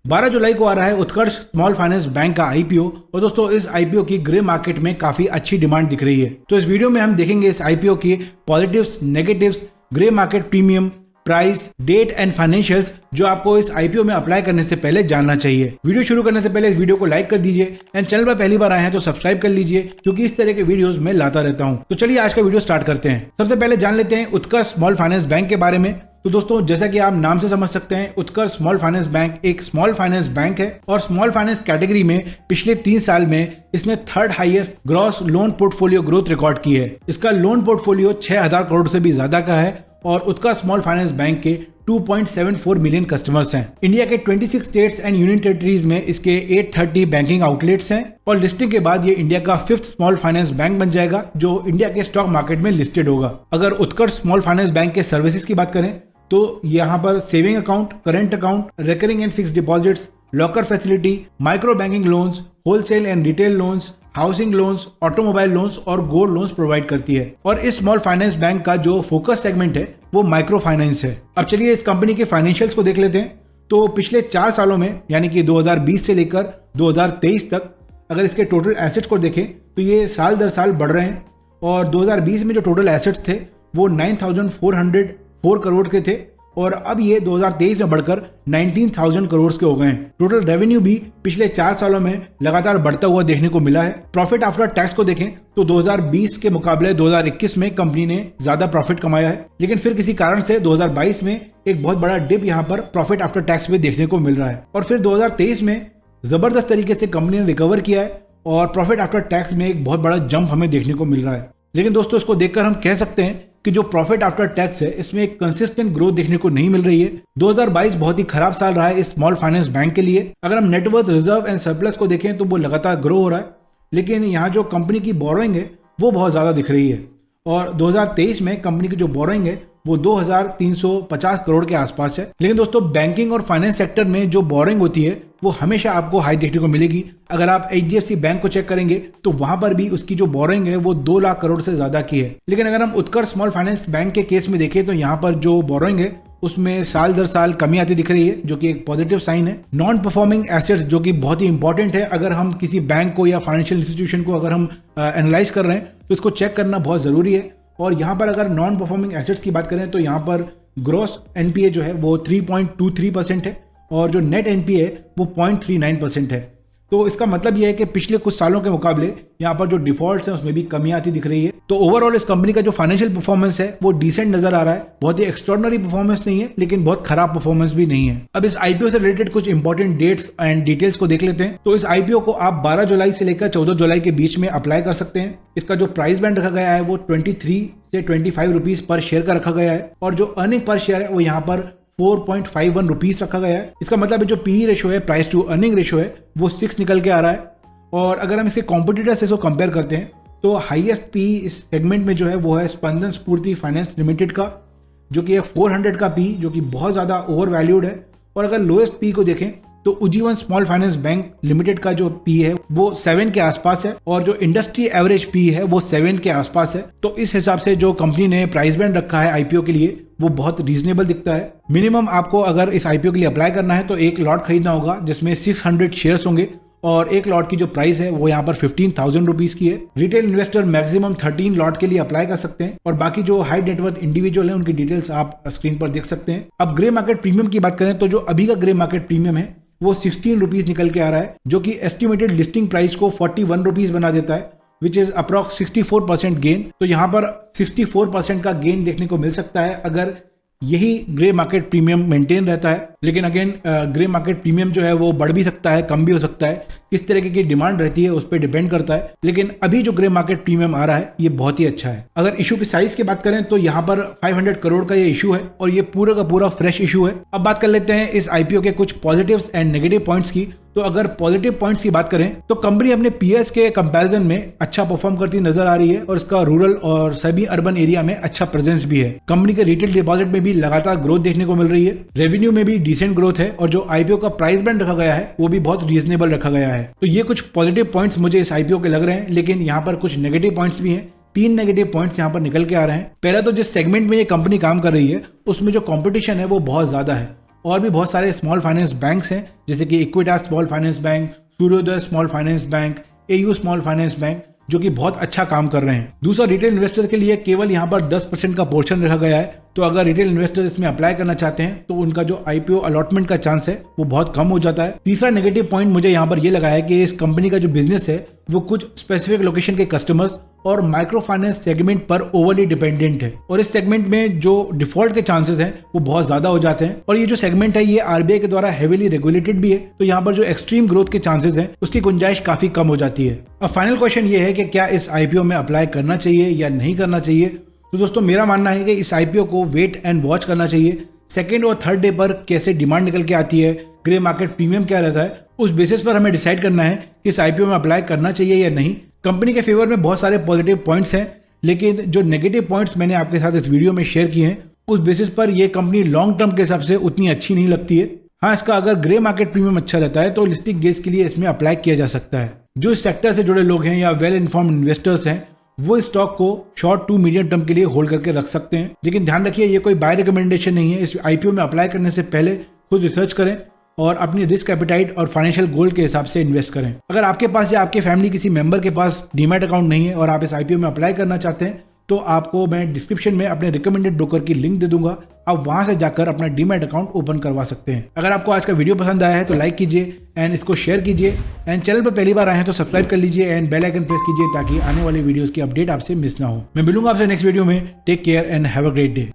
12 जुलाई को आ रहा है उत्कर्ष स्मॉल फाइनेंस बैंक का आईपीओ और दोस्तों इस आईपीओ की ग्रे मार्केट में काफी अच्छी डिमांड दिख रही है। तो इस वीडियो में हम देखेंगे इस आईपीओ की positives, negatives, grey market premium, price, date and financials जो आपको इस आईपीओ में अप्लाई करने से पहले जानना चाहिए। वीडियो शुरू करने से पहले इस वीडियो को लाइक कर दीजिए एंड चैनल पर पहली बार आए हैं तो सब्सक्राइब कर लीजिए क्योंकि इस तरह के वीडियोस मैं लाता रहता हूं। तो चलिए आज का वीडियो स्टार्ट करते हैं। सबसे पहले जान लेते हैं उत्कर्ष स्मॉल फाइनेंस बैंक के बारे में। तो दोस्तों जैसा कि आप नाम से समझ सकते हैं उत्कर्ष स्मॉल फाइनेंस बैंक एक स्मॉल फाइनेंस बैंक है और स्मॉल फाइनेंस कैटेगरी में पिछले 3 साल में इसने third highest gross loan portfolio growth record की है। इसका लोन पोर्टफोलियो 6000 करोड़ से भी ज्यादा का है और उत्कर्ष स्मॉल फाइनेंस बैंक के 2.74 मिलियन कस्टमर्स हैं। इंडिया के 26 स्टेट्स एंड यूनियन टेरिटरीज में इसके 830 बैंकिंग आउटलेट्स हैं और लिस्टिंग के बाद ये इंडिया का 5th स्मॉल फाइनेंस बैंक बन जाएगा जो इंडिया के स्टॉक मार्केट में लिस्टेड होगा। अगर उत्कर्ष स्मॉल फाइनेंस बैंक के सर्विसेज की बात करें तो यहाँ पर saving account, current account, recurring and fixed deposits, locker facility, micro banking loans, wholesale and retail loans, housing loans, automobile loans और गोल्ड लोन्स प्रोवाइड करती है। और इस स्मॉल फाइनेंस बैंक का जो फोकस सेगमेंट है वो माइक्रो फाइनेंस है। अब चलिए इस कंपनी के फाइनेंशियल्स को देख लेते हैं। तो पिछले 4 सालों में यानी कि 2020 से लेकर 2023 तक अगर इसके टोटल एसेट्स को देखें तो ये साल दर साल बढ़ रहे हैं और 2020 में जो टोटल एसेट्स थे वो 9404 करोड़ के थे और अब ये 2023 में बढ़कर 19,000 करोड़ के हो गए हैं। टोटल रेवेन्यू भी पिछले 4 सालों में लगातार बढ़ता हुआ देखने को मिला है। प्रॉफिट आफ्टर टैक्स को देखें तो 2020 के मुकाबले 2021 में कंपनी ने ज्यादा प्रॉफिट कमाया है, लेकिन फिर किसी कारण से 2022 में एक बहुत बड़ा डिप यहाँ पर प्रॉफिट आफ्टर टैक्स में देखने को मिल रहा है और फिर 2023 में जबरदस्त तरीके से कंपनी ने रिकवर किया है और प्रॉफिट आफ्टर टैक्स में एक बहुत बड़ा जंप हमें देखने को मिल रहा है। लेकिन दोस्तों इसको देखकर हम कह सकते हैं कि जो प्रॉफिट आफ्टर टैक्स है इसमें एक कंसिस्टेंट ग्रोथ देखने को नहीं मिल रही है। 2022 बहुत ही खराब साल रहा है इस स्मॉल फाइनेंस बैंक के लिए। अगर हम नेटवर्थ, रिजर्व एंड सरप्लस को देखें तो वो लगातार ग्रो हो रहा है, लेकिन यहाँ जो कंपनी की बोरोइंग है वो बहुत ज्यादा दिख रही है और 2023 में कंपनी की जो बोरोइंग है वो 2350 करोड़ के आसपास है। लेकिन दोस्तों बैंकिंग और फाइनेंस सेक्टर में जो बोरोइंग होती है वो हमेशा आपको हाई देखने को मिलेगी। अगर आप HDFC बैंक को चेक करेंगे तो वहां पर भी उसकी जो बोरोइंग है वो 2 लाख करोड़ से ज्यादा की है। लेकिन अगर हम उत्कर्ष स्मॉल फाइनेंस बैंक के केस में देखें तो यहाँ पर जो बोरोइंग है उसमें साल दर साल कमी आती दिख रही है जो कि एक पॉजिटिव साइन है। नॉन परफॉर्मिंग एसेट्स जो कि बहुत ही इंपॉर्टेंट है, अगर हम किसी बैंक को या फाइनेंशियल इंस्टीट्यूशन को अगर हम एनालाइज कर रहे हैं तो इसको चेक करना बहुत जरूरी है। और यहाँ पर अगर नॉन परफॉर्मिंग एसेट्स की बात करें तो यहाँ पर ग्रॉस NPA जो है वो 3.23% है और जो नेट NPA है वो 0.39% है। तो इसका मतलब यह है कि पिछले कुछ सालों के मुकाबले यहाँ पर जो डिफॉल्ट्स हैं उसमें भी कमी आती दिख रही है। तो ओवरऑल इस कंपनी का जो फाइनेंशियल परफॉर्मेंस है वो डिसेंट नजर आ रहा है। बहुत ही एक्स्ट्रॉर्डनरी परफॉर्मेंस नहीं है लेकिन बहुत खराब परफॉर्मेंस भी नहीं है। अब इस आईपीओ से रिलेटेड कुछ इंपॉर्टेंट डेट्स एंड डिटेल्स को देख लेते हैं। तो इस आईपीओ को आप 12 जुलाई से लेकर 14 जुलाई के बीच में अप्लाई कर सकते हैं। इसका जो प्राइस बैंड रखा गया है वो 23 से 25 रुपीज पर शेयर का रखा गया है और जो अर्निंग पर शेयर है वो यहाँ पर 4.51 रुपीज रखा गया है। इसका मतलब है जो पी रेशो है, प्राइस टू अर्निंग रेशो है, वो 6 निकल के आ रहा है। और अगर हम इसके कॉम्पिटिटर से इसको कंपेयर करते हैं तो हाईएस्ट पी इस सेगमेंट में जो है वो है स्पंदन स्फूर्ति फाइनेंस लिमिटेड का जो कि 400 का पी जो कि बहुत ज़्यादा ओवर वैल्यूड है। और अगर लोएस्ट पी को देखें तो Ujjivan small finance bank limited का जो पी है वो 7 के आसपास है और जो इंडस्ट्री एवरेज पी है वो 7 के आसपास है। तो इस हिसाब से जो कंपनी ने प्राइस बैंड रखा है आईपीओ के लिए वो बहुत रीजनेबल दिखता है। मिनिमम आपको अगर इस आईपीओ के लिए अप्लाई करना है तो एक लॉट खरीदना होगा जिसमें 600 शेयर्स होंगे और एक लॉट की जो प्राइस है वो यहाँ पर 15,000 रुपीज की है। रिटेल इन्वेस्टर मैक्सिमम 13 लॉट के लिए अप्लाई कर सकते हैं और बाकी जो हाई नेटवर्थ इंडिविजुअल है उनकी डिटेल्स आप स्क्रीन पर देख सकते हैं। अब ग्रे मार्केट प्रीमियम की बात करें तो जो अभी का ग्रे मार्केट प्रीमियम है वो 16 रुपीज निकल के आ रहा है जो कि एस्टिमेटेड लिस्टिंग प्राइस को 41 रुपीज बना देता है विच इज अप्रॉक्स 64% गेन। तो यहाँ पर 64% का गेन देखने को मिल सकता है अगर यही ग्रे मार्केट प्रीमियम मेंटेन रहता है। लेकिन अगेन ग्रे मार्केट प्रीमियम जो है वो बढ़ भी सकता है, कम भी हो सकता है, किस तरीके की डिमांड रहती है उस पर डिपेंड करता है। लेकिन अभी जो ग्रे मार्केट प्रीमियम आ रहा है ये बहुत ही अच्छा है। अगर इशू की साइज की बात करें तो यहाँ पर 500 करोड़ का ये इशू है और ये पूरा का पूरा फ्रेश इशू है। अब बात कर लेते हैं इस आईपीओ के कुछ पॉजिटिव्स एंड नेगेटिव पॉइंट्स की। तो अगर पॉजिटिव पॉइंट्स की बात करें तो कंपनी अपने पीएस के कंपैरिजन में अच्छा परफॉर्म करती नजर आ रही है और इसका रूरल और सेमी अर्बन एरिया में अच्छा प्रेजेंस भी है। कंपनी के रिटेल डिपॉजिट में भी लगातार ग्रोथ देखने को मिल रही है। रेवेन्यू में भी डिसेंट ग्रोथ है और जो आईपीओ का प्राइस बैंड रखा गया है वो भी बहुत रीजनेबल रखा गया है। तो ये कुछ पॉजिटिव पॉइंट्स मुझे इस आईपीओ के लग रहे हैं, लेकिन यहाँ पर कुछ नेगेटिव पॉइंट्स भी हैं। 3 नेगेटिव पॉइंट्स यहाँ पर निकल के आ रहे हैं। पहला तो जिस सेगमेंट में ये कंपनी काम कर रही है उसमें जो कंपटीशन है वो बहुत ज्यादा है और भी बहुत सारे स्मॉल फाइनेंस बैंक्स हैं जैसे कि इक्विटास स्मॉल फाइनेंस बैंक, सूर्योदय small finance bank, AU small finance bank, जो कि बहुत अच्छा काम कर रहे हैं। दूसरा, रिटेल इन्वेस्टर के लिए केवल यहाँ पर 10% का पोर्शन रखा गया है, तो अगर रिटेल इन्वेस्टर इसमें अप्लाई करना चाहते हैं तो उनका जो आईपीओ अलॉटमेंट का चांस है वो बहुत कम हो जाता है। तीसरा नेगेटिव पॉइंट मुझे यहाँ पर ये लगा है कि इस कंपनी का जो बिजनेस है वो कुछ स्पेसिफिक लोकेशन के कस्टमर्स और माइक्रो फाइनेंस सेगमेंट पर ओवरली डिपेंडेंट है, और इस सेगमेंट में जो डिफॉल्ट के चांसेस हैं वो बहुत ज्यादा हो जाते हैं। और ये जो सेगमेंट है ये आरबीआई के द्वारा हेवीली रेगुलेटेड भी है, तो यहाँ पर जो एक्सट्रीम ग्रोथ के चांसेस हैं उसकी गुंजाइश काफी कम हो जाती है। अब फाइनल क्वेश्चन ये है कि क्या इस आईपीओ में अप्लाई करना चाहिए या नहीं करना चाहिए। तो दोस्तों मेरा मानना है कि इस आईपीओ को वेट एंड वॉच करना चाहिए। सेकेंड और थर्ड डे पर कैसे डिमांड निकल के आती है, ग्रे मार्केट प्रीमियम क्या रहता है, उस बेसिस पर हमें डिसाइड करना है कि इस आईपीओ में अप्लाई करना चाहिए या नहीं। कंपनी के फेवर में बहुत सारे पॉजिटिव पॉइंट्स हैं, लेकिन जो नेगेटिव पॉइंट्स मैंने आपके साथ इस वीडियो में शेयर किए हैं उस बेसिस पर यह कंपनी लॉन्ग टर्म के हिसाब से उतनी अच्छी नहीं लगती है। हाँ, इसका अगर ग्रे मार्केट प्रीमियम अच्छा रहता है तो लिस्टिंग गेज के लिए इसमें अप्लाई किया जा सकता है। जो इस सेक्टर से जुड़े लोग हैं या वेल इन्फॉर्म्ड इन्वेस्टर्स हैं वो स्टॉक को शॉर्ट टू मीडियम टर्म के लिए होल्ड करके रख सकते हैं, लेकिन ध्यान रखिए ये कोई बाय रिकमेंडेशन नहीं है। इस आईपीओ में अप्लाई करने से पहले खुद रिसर्च करें और अपनी रिस्क एपेटाइट और फाइनेंशियल गोल के हिसाब से इन्वेस्ट करें। अगर आपके पास या आपके फैमिली किसी मेंबर के पास डीमैट अकाउंट नहीं है और आप इस आईपीओ में अप्लाई करना चाहते हैं तो आपको मैं डिस्क्रिप्शन में अपने रिकमेंडेड ब्रोकर की लिंक दे दूंगा, आप वहां से जाकर अपना डीमैट अकाउंट ओपन करवा सकते हैं। अगर आपको आज का वीडियो पसंद आया है तो लाइक कीजिए एंड इसको शेयर कीजिए, एंड चैनल पर पहली बार आए हैं तो सब्सक्राइब कर लीजिए एंड बेल आइकन प्रेस कीजिए ताकि आने वाली वीडियोस की अपडेट आपसे मिस ना हो। मैं मिलूंगा आपसे नेक्स्ट वीडियो में। Take care and have a great day.